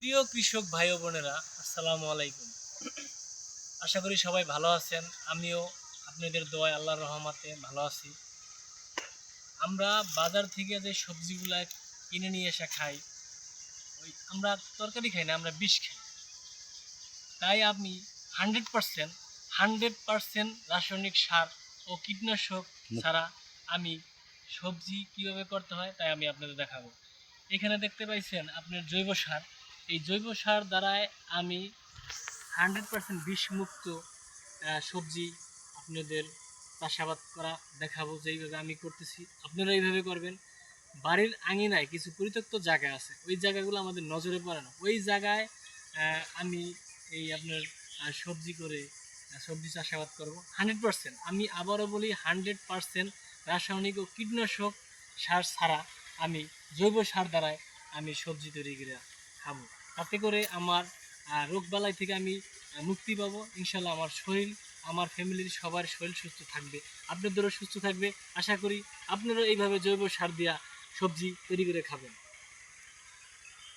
প্রিয় কৃষক ভাই ও বোনেরা, আসসালামু আলাইকুম। আশা করি সবাই ভালো আছেন। আমিও আপনাদের দোয়ায় আল্লাহর রহমতে ভালো আছি। আমরা বাজার থেকে যে সবজিগুলা কিনে নিয়ে এসে খাই, আমরা তরকারি খাই না, আমরা বিষ খাই। তাই আমি 100% 100% রাসায়নিক সার ও কীটনাশক ছাড়া আমি সবজি কিভাবে করতে হয় তাই আমি আপনাদের দেখাবো। এখানে দেখতে পাইছেন আপনার জৈব সার। এই জৈব সার দ্বারাই আমি 100% বিষমুক্ত সবজি আপনাদের চাষাবাদ করা দেখাবো। যেইভাবে আমি করতেছি আপনারা এইভাবে করবেন। বাড়ির আঙিনায় কিছু পরিত্যক্ত জায়গা আছে, ওই জায়গাগুলো আমাদের নজরে পড়ে না। ওই জায়গায় আমি এই আপনার সবজি করে সবজি চাষাবাদ করব 100%। আমি আবারও বলি 100% রাসায়নিক ও কীটনাশক সার ছাড়া আমি জৈব সার দ্বারাই আমি সবজি তৈরি করে খাবো। তাতে করে আমার রোগবালাই থেকে আমি মুক্তি পাবো ইনশাল্লাহ। আমার শরীর, আমার ফ্যামিলির সবার শরীর সুস্থ থাকবে, আপনাদেরও সুস্থ থাকবে। আশা করি আপনারাও এইভাবে জৈব সার দিয়া সবজি তৈরি করে খাবেন।